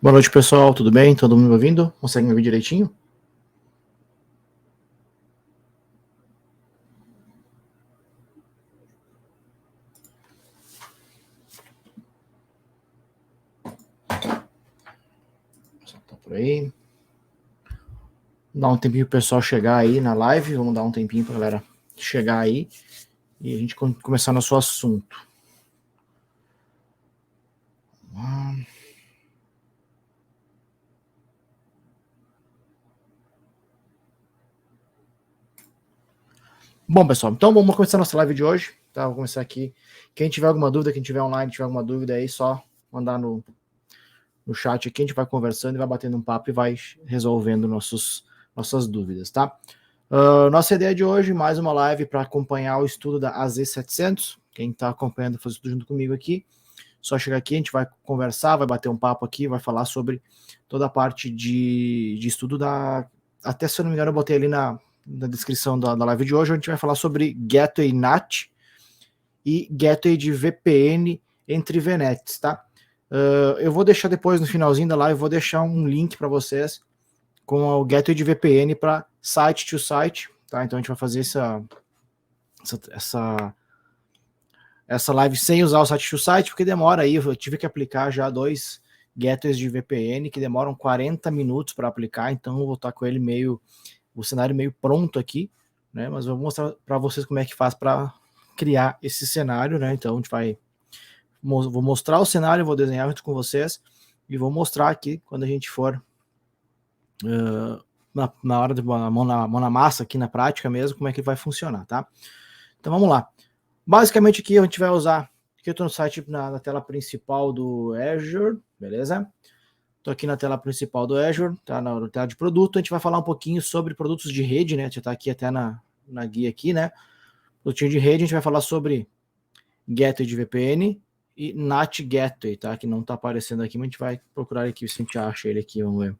Boa noite, pessoal. Tudo bem? Todo mundo me ouvindo? Consegue me ouvir direitinho? Tá por aí. Dá um tempinho pro pessoal chegar aí na live. Vamos dar um tempinho pra galera chegar aí e a gente começar nosso assunto. Bom, pessoal, então vamos começar nossa live de hoje. Tá, vou começar aqui. Quem tiver alguma dúvida, quem tiver online, tiver alguma dúvida aí, só mandar no chat aqui, a gente vai conversando e vai batendo um papo e vai resolvendo nossas dúvidas, tá? Nossa ideia de hoje, mais uma live para acompanhar o estudo da AZ700. Quem está acompanhando, faz tudo junto comigo aqui. Só chegar aqui, a gente vai conversar, vai bater um papo aqui, vai falar sobre toda a parte de estudo da... Até, se eu não me engano, eu botei ali na descrição da live de hoje, a gente vai falar sobre Gateway NAT e Gateway de VPN entre VNets, tá? Eu vou deixar depois, no finalzinho da live, eu vou deixar um link para vocês com o Gateway de VPN para site to site, tá? Então a gente vai fazer essa live sem usar o site to site, porque demora aí, eu tive que aplicar já 2 gateways de VPN que demoram 40 minutos para aplicar, então eu vou estar com ele o cenário meio pronto aqui, né? Mas eu vou mostrar para vocês como é que faz para criar esse cenário, né? Então a gente vou mostrar o cenário, vou desenhar junto com vocês e vou mostrar aqui quando a gente for na hora de mão na massa aqui na prática mesmo, como é que vai funcionar, tá? Então vamos lá. Basicamente aqui a gente vai usar, aqui eu estou no site na tela principal do Azure, beleza? Estou aqui na tela principal do Azure, tá na tela de produto, a gente vai falar um pouquinho sobre produtos de rede, né? A gente está aqui até na guia aqui, né? Produtinho de rede, a gente vai falar sobre Gateway de VPN e NAT Gateway, tá? Que não está aparecendo aqui, mas a gente vai procurar aqui se a gente acha ele aqui, vamos ver.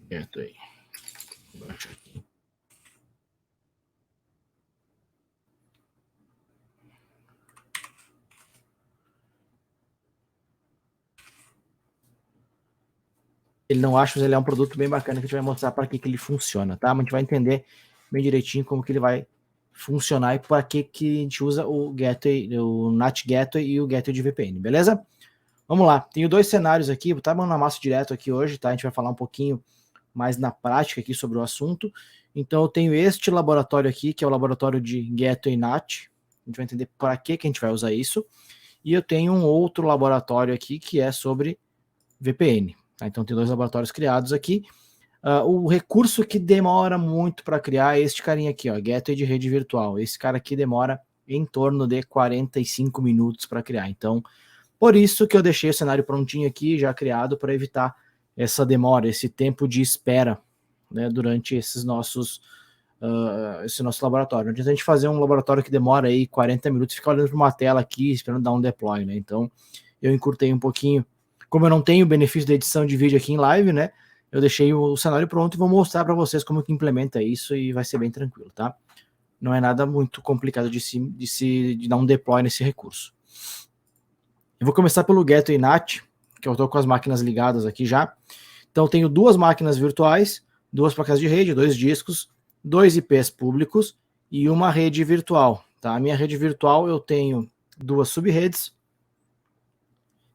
Gateway. Baixa aqui. Ele não acha, mas ele é um produto bem bacana que a gente vai mostrar para que ele funciona, tá? Mas a gente vai entender bem direitinho como que ele vai funcionar e para que a gente usa o Gateway, o NAT Gateway e o Gateway de VPN, beleza? Vamos lá, tenho 2 cenários aqui, vou estar mão na massa direto aqui hoje, tá? A gente vai falar um pouquinho mais na prática aqui sobre o assunto. Então eu tenho este laboratório aqui, que é o laboratório de Gateway NAT, a gente vai entender para que a gente vai usar isso. E eu tenho um outro laboratório aqui que é sobre VPN. Tá? Então tem 2 laboratórios criados aqui. O recurso que demora muito para criar é este carinha aqui, ó, Gateway de rede virtual. Esse cara aqui demora em torno de 45 minutos para criar. Então, por isso que eu deixei o cenário prontinho aqui, já criado, para evitar essa demora, esse tempo de espera, né, durante esse nosso laboratório. Não adianta a gente fazer um laboratório que demora aí 40 minutos e ficar olhando para uma tela aqui, esperando dar um deploy, né? Então, eu encurtei um pouquinho. Como eu não tenho o benefício da edição de vídeo aqui em live, né? Eu deixei o cenário pronto e vou mostrar para vocês como que implementa isso e vai ser bem tranquilo, tá? Não é nada muito complicado de dar um deploy nesse recurso. Eu vou começar pelo Gateway NAT, que eu estou com as máquinas ligadas aqui já. Então, eu tenho 2 máquinas virtuais, 2 placas de rede, 2 discos, 2 IPs públicos e uma rede virtual. Tá? A minha rede virtual eu tenho 2 subredes.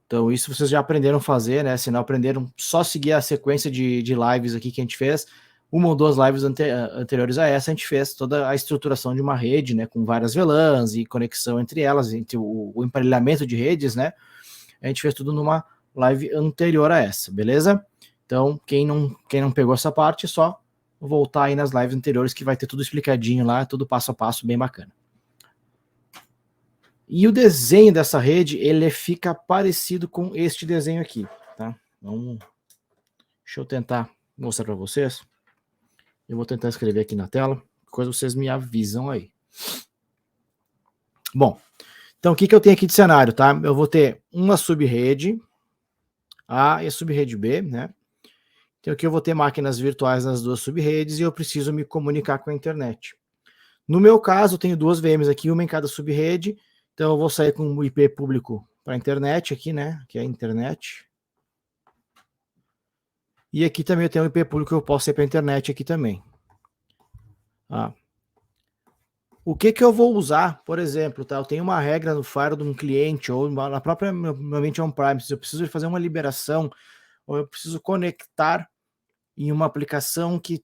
Então, isso vocês já aprenderam a fazer, né? Se não aprenderam, só seguir a sequência de lives aqui que a gente fez. Uma ou 2 lives anteriores a essa, a gente fez toda a estruturação de uma rede, né? Com várias VLANs e conexão entre elas, entre o emparelhamento de redes, né? A gente fez tudo numa live anterior a essa, beleza? Então, quem não pegou essa parte, é só voltar aí nas lives anteriores que vai ter tudo explicadinho lá, tudo passo a passo, bem bacana. E o desenho dessa rede, ele fica parecido com este desenho aqui, tá? Deixa eu tentar mostrar para vocês. Eu vou tentar escrever aqui na tela, coisa vocês me avisam aí. Bom, então o que eu tenho aqui de cenário, tá? Eu vou ter uma subrede A e a subrede B, né? Então aqui eu vou ter máquinas virtuais nas 2 subredes e eu preciso me comunicar com a internet. No meu caso, eu tenho 2 VMs aqui, uma em cada subrede, Então eu vou sair com o IP público para a internet aqui, né? Que é a internet. E aqui também eu tenho um IP público que eu posso sair para a internet aqui também. Ah. O que eu vou usar, por exemplo, tá? Eu tenho uma regra no Firewall de um cliente ou na própria meu ambiente on-prime, se eu preciso fazer uma liberação ou eu preciso conectar em uma aplicação que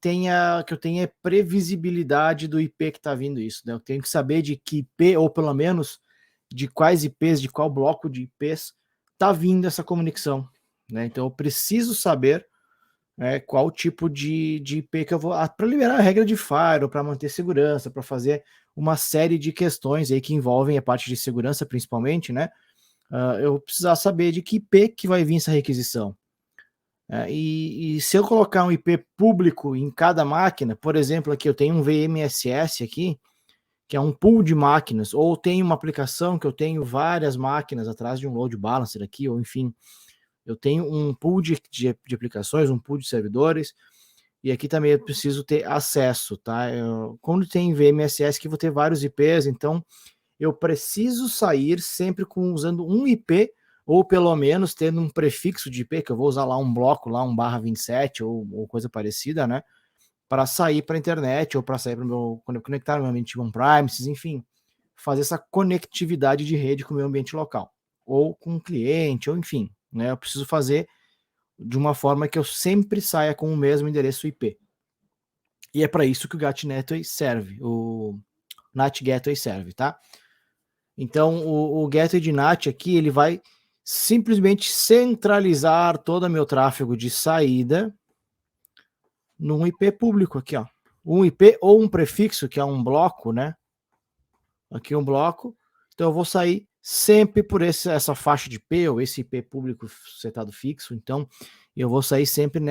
eu tenha previsibilidade do IP que está vindo isso, né? Eu tenho que saber de que IP, ou pelo menos de quais IPs, de qual bloco de IPs está vindo essa conexão, né? Então eu preciso saber qual tipo de IP que eu vou, para liberar a regra de firewall, para manter segurança, para fazer uma série de questões aí que envolvem a parte de segurança principalmente, né? Eu precisar saber de que IP que vai vir essa requisição. E se eu colocar um IP público em cada máquina, por exemplo, aqui eu tenho um VMSS aqui, que é um pool de máquinas, ou tenho uma aplicação que eu tenho várias máquinas atrás de um load balancer aqui, ou enfim, eu tenho um pool de aplicações, um pool de servidores, e aqui também eu preciso ter acesso, tá? Quando tem VMSS que vou ter vários IPs, então eu preciso sair sempre usando um IP, ou pelo menos tendo um prefixo de IP, que eu vou usar lá um bloco, lá um /27 ou coisa parecida, né? Para sair para a internet, ou para sair para o meu, quando eu conectar no meu ambiente on-premises, enfim, fazer essa conectividade de rede com o meu ambiente local, ou com o cliente, ou enfim, né? Eu preciso fazer de uma forma que eu sempre saia com o mesmo endereço IP. E é para isso que o GAT Gateway serve, o NAT Gateway serve, tá? Então, o Gateway de NAT aqui, ele vai simplesmente centralizar todo o meu tráfego de saída num IP público aqui, ó. Um IP ou um prefixo, que é um bloco, né? Aqui um bloco. Então, eu vou sair sempre por essa faixa de IP, ou esse IP público setado fixo. Então, eu vou sair sempre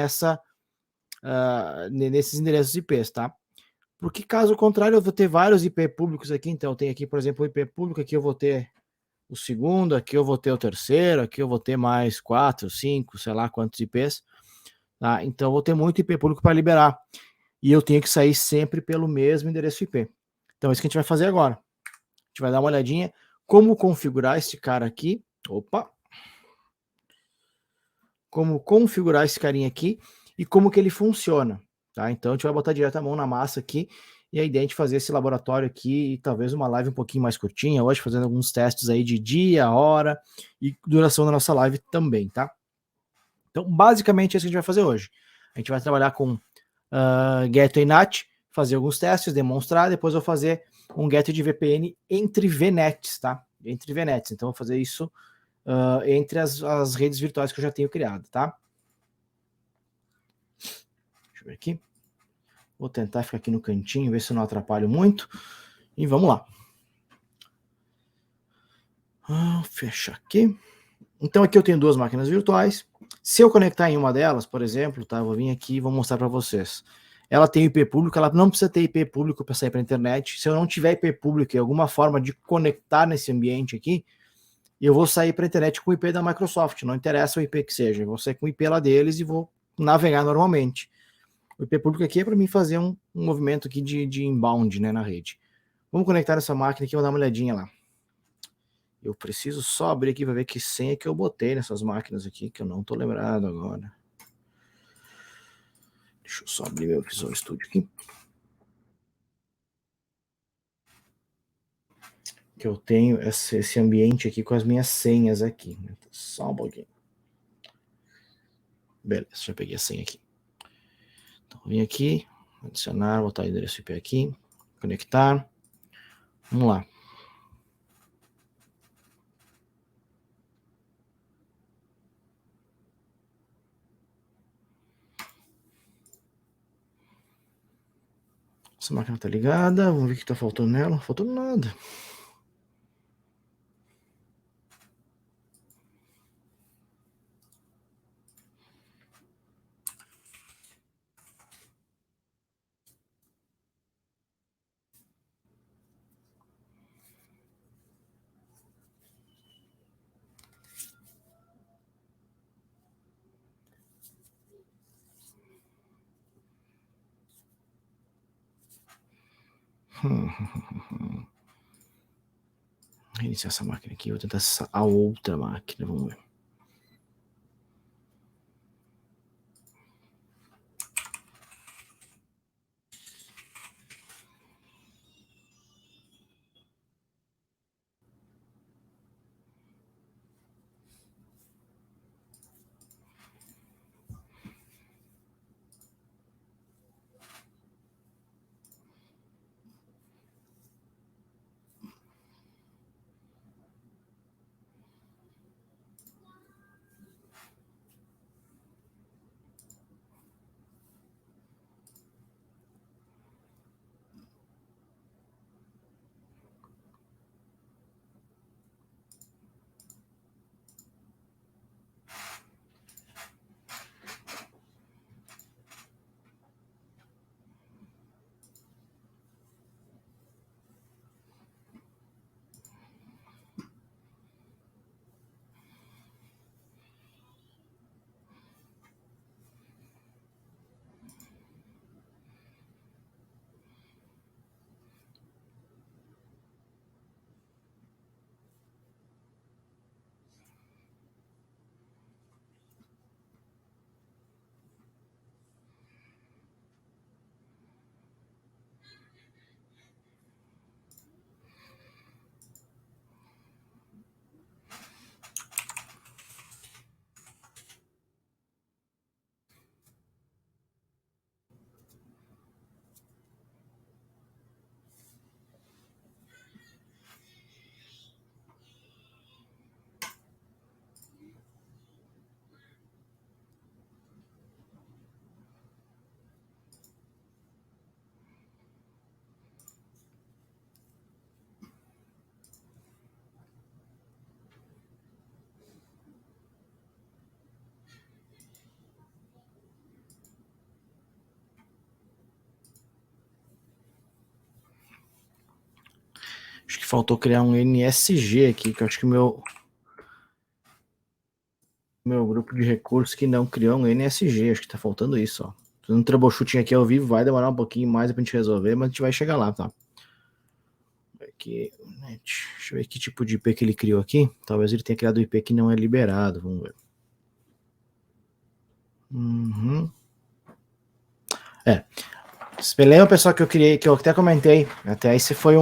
nesses endereços IPs, tá? Porque caso contrário, eu vou ter vários IP públicos aqui. Então, eu tenho aqui, por exemplo, o IP público, aqui eu vou ter o segundo, aqui eu vou ter o terceiro, aqui eu vou ter mais 4, 5, sei lá quantos IPs. Tá? Então, eu vou ter muito IP público para liberar. E eu tenho que sair sempre pelo mesmo endereço IP. Então, é isso que a gente vai fazer agora. A gente vai dar uma olhadinha como configurar esse cara aqui. Opa! Como configurar esse carinha aqui e como que ele funciona. Tá? Então, a gente vai botar direto a mão na massa aqui e a ideia é de fazer esse laboratório aqui e talvez uma live um pouquinho mais curtinha, hoje fazendo alguns testes aí de dia, hora e duração da nossa live também, tá? Então, basicamente é isso que a gente vai fazer hoje. A gente vai trabalhar com Gateway NAT, fazer alguns testes, demonstrar, depois eu vou fazer um Gateway de VPN entre VNets, tá? Entre VNets. Então, eu vou fazer isso entre as redes virtuais que eu já tenho criado, tá? Deixa eu ver aqui. Vou tentar ficar aqui no cantinho, ver se eu não atrapalho muito. E vamos lá. Fecha aqui. Então aqui eu tenho duas máquinas virtuais. Se eu conectar em uma delas, por exemplo, tá? Eu vou vir aqui e vou mostrar para vocês. Ela tem IP público, ela não precisa ter IP público para sair para a internet. Se eu não tiver IP público e alguma forma de conectar nesse ambiente aqui, eu vou sair para a internet com o IP da Microsoft. Não interessa o IP que seja, eu vou sair com o IP lá deles e vou navegar normalmente. O IP público aqui é para mim fazer um movimento aqui de inbound, né, na rede. Vamos conectar essa máquina aqui, vou dar uma olhadinha lá. Eu preciso só abrir aqui para ver que senha que eu botei nessas máquinas aqui, que eu não tô lembrado agora. Deixa eu só abrir meu Visual Studio aqui. Que eu tenho esse ambiente aqui com as minhas senhas aqui. Só um pouquinho. Beleza, já peguei a senha aqui. Então, vim aqui, adicionar, botar o endereço IP aqui, conectar. Vamos lá. Essa máquina tá ligada, vamos ver o que tá faltando nela. Não faltou nada. Reiniciar essa máquina aqui, vou tentar a outra máquina, vamos ver. Acho que faltou criar um NSG aqui, que eu acho que o meu grupo de recursos que não criou um NSG, acho que tá faltando isso, ó. Fazendo um troubleshooting aqui ao vivo, vai demorar um pouquinho mais pra gente resolver, mas a gente vai chegar lá, tá? Aqui, deixa eu ver que tipo de IP que ele criou aqui. Talvez ele tenha criado um IP que não é liberado, vamos ver. Lembra, pessoal, que eu criei, que eu até comentei, até esse foi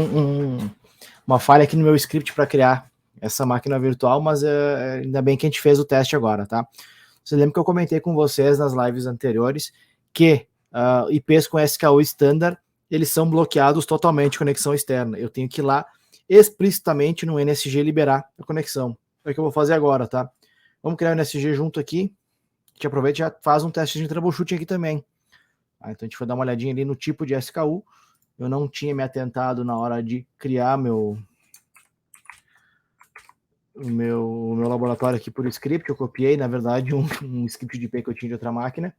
uma falha aqui no meu script para criar essa máquina virtual, mas ainda bem que a gente fez o teste agora, tá? Você lembra que eu comentei com vocês nas lives anteriores que IPs com SKU standard, eles são bloqueados totalmente de conexão externa. Eu tenho que ir lá explicitamente no NSG liberar a conexão. É o que eu vou fazer agora, tá? Vamos criar o NSG junto aqui. A gente aproveita e já faz um teste de troubleshooting aqui também. Então a gente foi dar uma olhadinha ali no tipo de SKU. Eu não tinha me atentado na hora de criar o meu laboratório aqui por script. Eu copiei, na verdade, um script de IP que eu tinha de outra máquina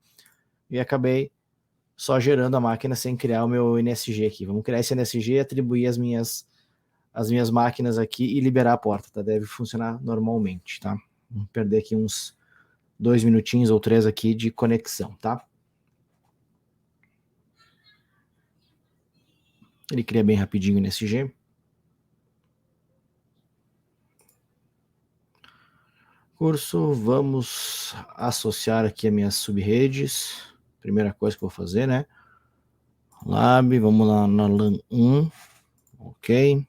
e acabei só gerando a máquina sem criar o meu NSG aqui. Vamos criar esse NSG, atribuir as minhas máquinas aqui e liberar a porta, tá? Deve funcionar normalmente, tá? Vamos perder aqui uns 2 minutinhos ou 3 aqui de conexão, tá? Ele cria bem rapidinho o NSG. Curso, vamos associar aqui as minhas subredes. Primeira coisa que eu vou fazer, né? Lab, vamos lá na LAN 1. Ok.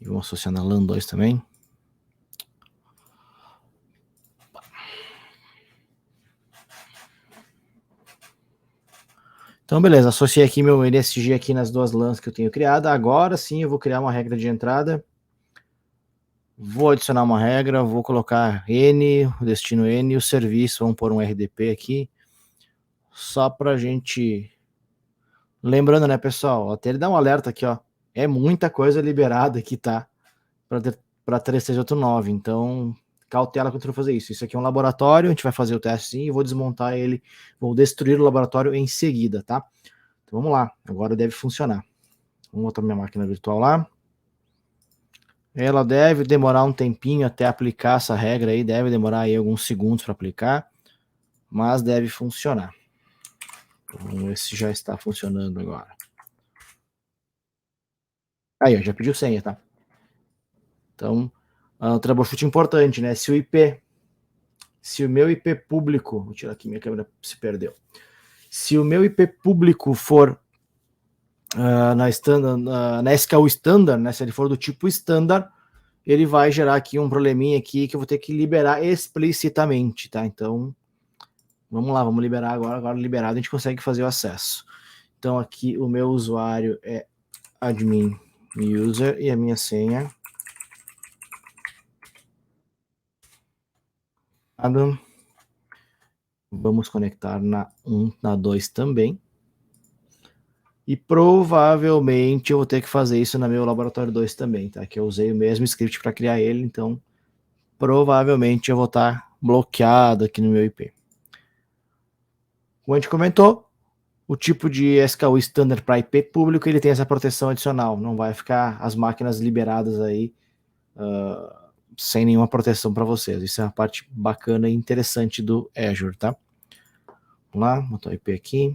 E vamos associar na LAN 2 também. Então, beleza, associei aqui meu NSG aqui nas duas LANs que eu tenho criado. Agora sim eu vou criar uma regra de entrada. Vou adicionar uma regra, vou colocar N, o destino N e o serviço, vamos pôr um RDP aqui. Só pra gente... Lembrando, né, pessoal, até ele dá um alerta aqui, ó. É muita coisa liberada aqui, tá? Para 3689, então cautela quando for fazer isso. Isso aqui é um laboratório, a gente vai fazer o teste sim e vou desmontar ele, vou destruir o laboratório em seguida, tá? Então vamos lá, agora deve funcionar. Vamos botar minha máquina virtual lá. Ela deve demorar um tempinho até aplicar essa regra aí, deve demorar aí alguns segundos para aplicar, mas deve funcionar. Vamos ver se já está funcionando agora. Aí, ó, já pediu senha, tá? Então, troubleshoot importante, né? Se o meu IP público, vou tirar aqui, minha câmera se perdeu. Se o meu IP público for na SKU standard, né? Se ele for do tipo standard, ele vai gerar aqui um probleminha aqui que eu vou ter que liberar explicitamente, tá? Então, vamos lá, vamos liberar agora liberado a gente consegue fazer o acesso. Então aqui o meu usuário é admin user e a minha senha vamos conectar na 1, na 2 também. E provavelmente eu vou ter que fazer isso no meu laboratório 2 também, tá? Que eu usei o mesmo script para criar ele, então provavelmente eu vou estar bloqueado aqui no meu IP. Como a gente comentou, o tipo de SKU standard para IP público, ele tem essa proteção adicional, não vai ficar as máquinas liberadas aí sem nenhuma proteção para vocês. Isso é uma parte bacana e interessante do Azure, tá? Vamos lá, botar o IP aqui,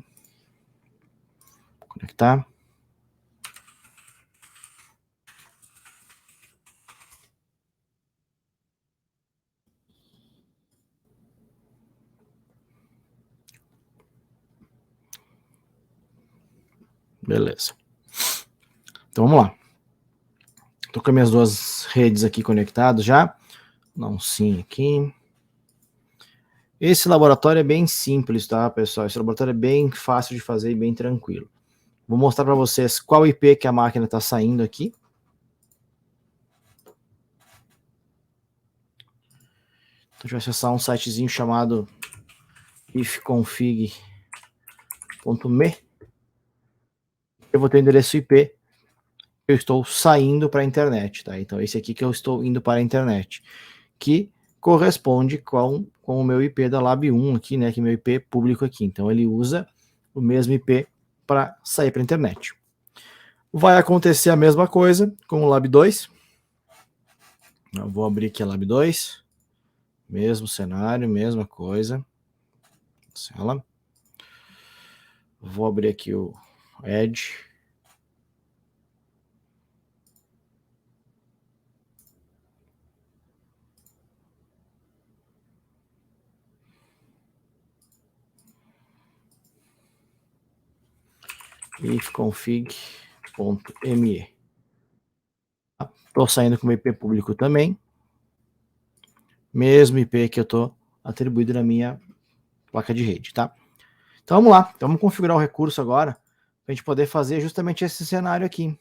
conectar. Beleza. Então vamos lá. Estou com as minhas duas redes aqui conectadas já. Dá um sim aqui. Esse laboratório é bem simples, tá, pessoal? Esse laboratório é bem fácil de fazer e bem tranquilo. Vou mostrar para vocês qual IP que a máquina está saindo aqui. Então, a gente vai acessar um sitezinho chamado ifconfig.me. Eu vou ter o endereço IP que eu estou saindo para a internet, tá? Então, esse aqui que eu estou indo para a internet, que corresponde com o meu IP da Lab 1 aqui, né? Que é meu IP público aqui. Então, ele usa o mesmo IP para sair para a internet. Vai acontecer a mesma coisa com o Lab 2. Eu vou abrir aqui a Lab 2. Mesmo cenário, mesma coisa. Cancela. Vou abrir aqui o Edge. ifconfig.me. Estou saindo com o IP público também. Mesmo IP que eu estou atribuído na minha placa de rede, tá? Então vamos lá. Então vamos configurar o recurso agora para a gente poder fazer justamente esse cenário aqui.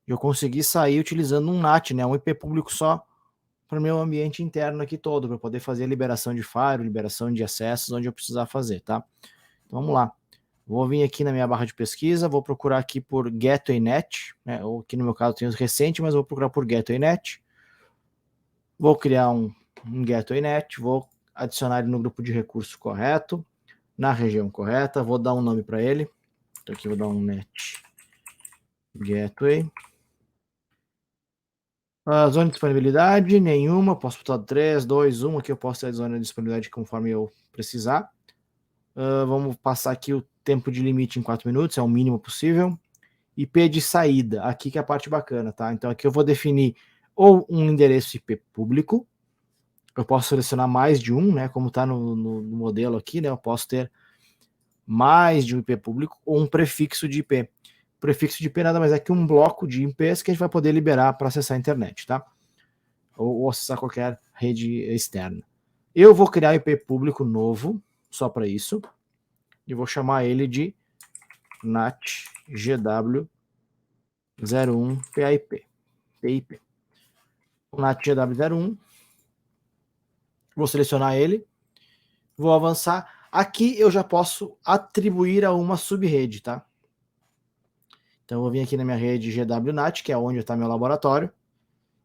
Eu consegui sair utilizando um NAT, né? Um IP público só para o meu ambiente interno aqui todo, para poder fazer a liberação de firewall, liberação de acessos onde eu precisar fazer, tá? Então vamos lá. Vou vir aqui na minha barra de pesquisa, vou procurar aqui por GetwayNet, né? Ou aqui no meu caso tem os recentes, mas vou procurar por GetwayNet. Vou criar um GetwayNet, vou adicionar ele no grupo de recurso correto, na região correta, vou dar um nome para ele. Então aqui vou dar um net gateway. A zona de disponibilidade, nenhuma, posso botar 3, 2, 1, aqui eu posso ter a zona de disponibilidade conforme eu precisar. Vamos passar aqui o tempo de limite em 4 minutos, é o mínimo possível. IP de saída, aqui que é a parte bacana, tá? Então aqui eu vou definir ou um endereço IP público, eu posso selecionar mais de um, né? Como tá no modelo aqui, né? Eu posso ter mais de um IP público ou um prefixo de IP. Prefixo de IP nada mais é que um bloco de IPs que a gente vai poder liberar para acessar a internet, tá? Ou acessar qualquer rede externa. Eu vou criar um IP público novo, só para isso, e vou chamar ele de NATGW01 PIP. O NATGW01, vou selecionar ele, vou avançar. Aqui eu já posso atribuir a uma subrede, tá? Então eu vou vir aqui na minha rede GWNAT, que é onde está meu laboratório.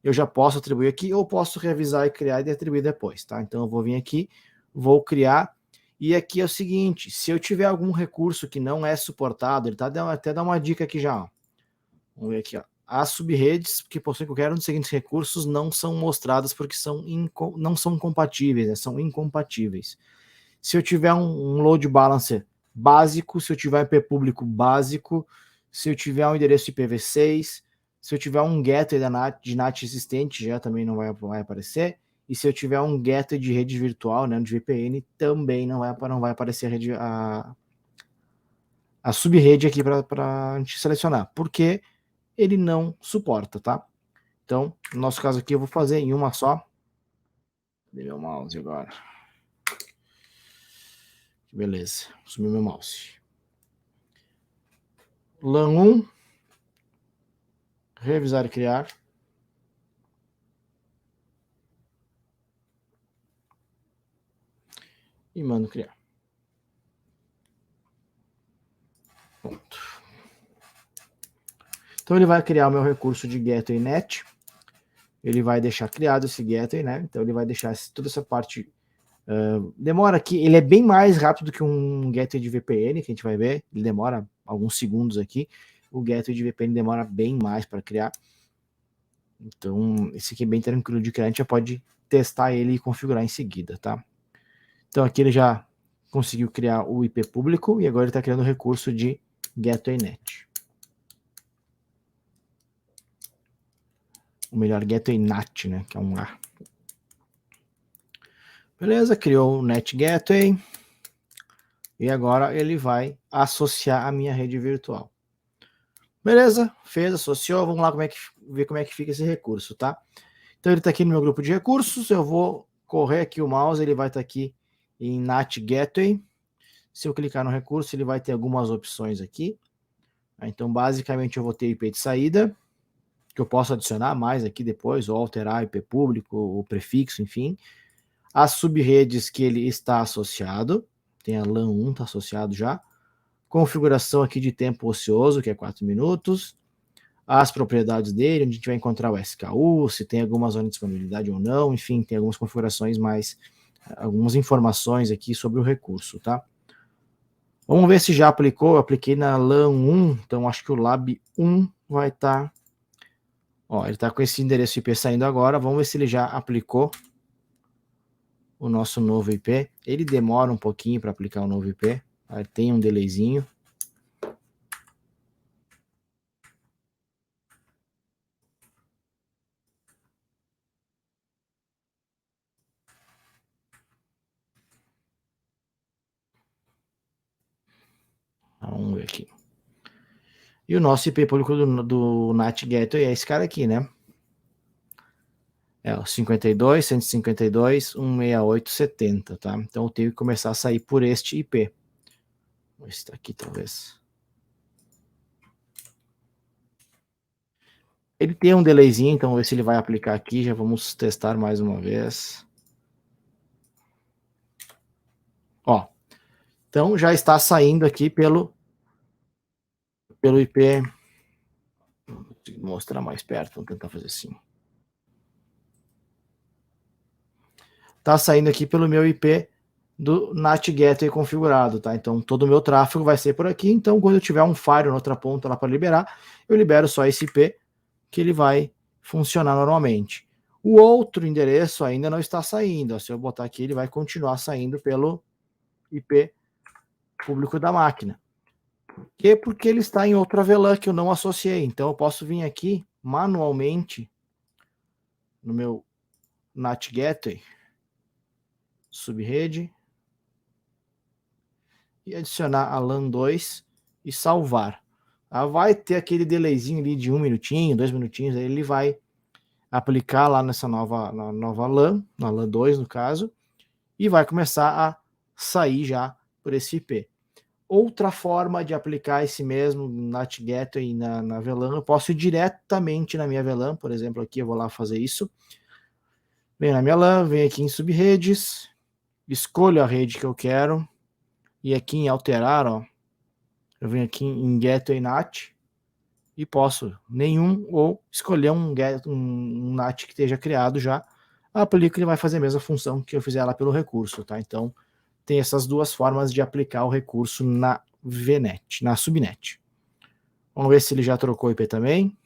Eu já posso atribuir aqui, ou posso revisar e criar e atribuir depois, tá? Então eu vou vir aqui, vou criar, e aqui é o seguinte, se eu tiver algum recurso que não é suportado, ele tá até dá uma dica aqui já, ó. Vamos ver aqui, ó. As subredes que possuem qualquer um dos seguintes recursos não são mostradas porque não são compatíveis, né? São incompatíveis. Se eu tiver um load balancer básico, se eu tiver IP público básico, se eu tiver um endereço IPv6, Se eu tiver um gateway de NAT existente, já também não vai aparecer. E se eu tiver um gateway de rede virtual, né, de VPN, também não vai aparecer a sub-rede aqui para a gente selecionar, porque ele não suporta, tá? Então, no nosso caso aqui, eu vou fazer em uma só. Cadê meu mouse agora? Beleza, sumiu meu mouse. LAN 1, revisar e criar. E mando criar. Pronto. Então ele vai criar o meu recurso de gateway net. Ele vai deixar criado esse gateway, né? Então ele vai deixar toda essa parte. Demora aqui, ele é bem mais rápido que um gateway de VPN, que a gente vai ver. Ele demora alguns segundos aqui. O gateway de VPN demora bem mais para criar. Então, esse aqui é bem tranquilo de criar. A gente já pode testar ele e configurar em seguida, tá? Então aqui ele já conseguiu criar o IP público e agora ele está criando o recurso de gateway net. O melhor, gateway NAT, né? Que é um A. Beleza, criou o net gateway. E agora ele vai associar a minha rede virtual. Beleza, fez, associou. Vamos lá ver como é que fica esse recurso, tá? Então ele está aqui no meu grupo de recursos. Eu vou correr aqui o mouse, ele vai estar aqui em NAT Gateway. Se eu clicar no recurso, ele vai ter algumas opções aqui. Então, basicamente, eu vou ter IP de saída, que eu posso adicionar mais aqui depois, ou alterar IP público, o prefixo, enfim. As subredes que ele está associado, tem a LAN 1, está associado já. Configuração aqui de tempo ocioso, que é 4 minutos. As propriedades dele, onde a gente vai encontrar o SKU, se tem alguma zona de disponibilidade ou não, enfim, tem algumas configurações mais, algumas informações aqui sobre o recurso, tá? Vamos ver se já aplicou. Eu apliquei na LAN 1, então acho que o Lab 1 vai estar. Ó, ele está com esse endereço IP saindo agora. Vamos ver se ele já aplicou o nosso novo IP. Ele demora um pouquinho para aplicar o novo IP. Aí tem um delayzinho. Vamos ver aqui. E o nosso IP público do NAT Gateway é esse cara aqui, né? É o 52, 152, 168, 70, tá? Então eu tenho que começar a sair por este IP. Esse tá aqui, talvez. Ele tem um delayzinho, então vamos ver se ele vai aplicar aqui. Já vamos testar mais uma vez. Ó, então já está saindo aqui pelo IP. Vou mostrar mais perto, vamos tentar fazer assim. Tá saindo aqui pelo meu IP do NAT Gateway configurado, tá? Então todo o meu tráfego vai ser por aqui. Então quando eu tiver um Firewall na outra ponta lá para liberar, eu libero só esse IP que ele vai funcionar normalmente. O outro endereço ainda não está saindo. Ó, se eu botar aqui, ele vai continuar saindo pelo IP público da máquina. Por quê? Porque ele está em outra VLAN que eu não associei. Então eu posso vir aqui manualmente no meu NAT Gateway, subrede, e adicionar a LAN 2 e salvar. Vai ter aquele delayzinho ali de 1 minutinho, 2 minutinhos, aí ele vai aplicar lá nessa nova LAN, na LAN 2 no caso, e vai começar a sair já por esse IP. Outra forma de aplicar esse mesmo NAT Gateway na VLAN, eu posso ir diretamente na minha VLAN, por exemplo, aqui eu vou lá fazer isso. Venho na minha LAN, venho aqui em subredes, escolho a rede que eu quero, e aqui em alterar, ó, eu venho aqui em Gateway NAT, e posso nenhum ou escolher um NAT que esteja criado já, aplico e ele vai fazer a mesma função que eu fizer lá pelo recurso, tá? Então, tem essas duas formas de aplicar o recurso na VNet, na subnet. Vamos ver se ele já trocou o IP também.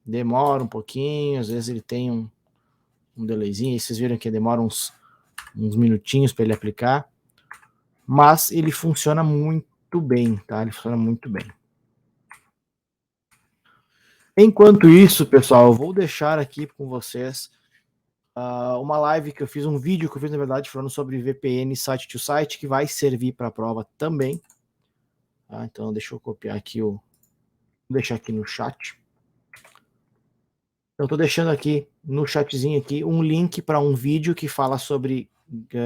Demora um pouquinho, às vezes ele tem um delayzinho, vocês viram que demora uns minutinhos para ele aplicar, mas ele funciona muito bem, tá? Ele funciona muito bem. Enquanto isso, pessoal, eu vou deixar aqui com vocês uma live que eu fiz, um vídeo que eu fiz, na verdade, falando sobre VPN site to site, que vai servir para a prova também. Tá? Então, deixa eu copiar aqui vou deixar aqui no chat. Eu estou deixando aqui no chatzinho aqui um link para um vídeo que fala sobre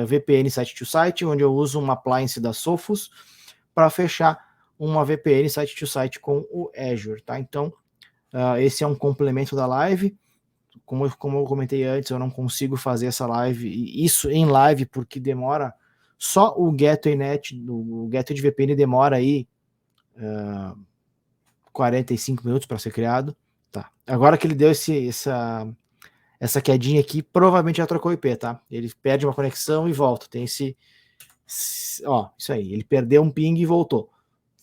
VPN site to site, onde eu uso uma appliance da Sophos para fechar uma VPN site to site com o Azure, tá? Então, esse é um complemento da live. Como eu comentei antes, eu não consigo fazer essa live, isso em live, porque demora, só o GetWayNet, o Gateway de VPN demora aí 45 minutos para ser criado. Tá. Agora que ele deu essa quedinha aqui, provavelmente já trocou IP, tá? Ele perde uma conexão e volta. Tem ó, isso aí. Ele perdeu um ping e voltou,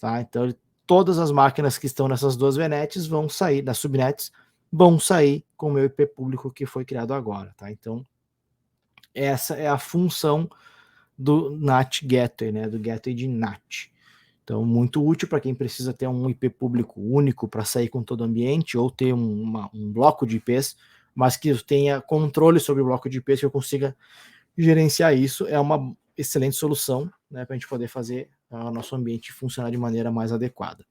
tá? Então, todas as máquinas que estão nessas duas VNets vão sair, das subnets, vão sair com o meu IP público que foi criado agora, tá? Então, essa é a função do NAT Gateway, né? Do Gateway de NAT. Então, muito útil para quem precisa ter um IP público único para sair com todo o ambiente, ou ter um bloco de IPs, mas que tenha controle sobre o bloco de IPs, que eu consiga gerenciar isso. É uma excelente solução, né, para a gente poder fazer o nosso ambiente funcionar de maneira mais adequada.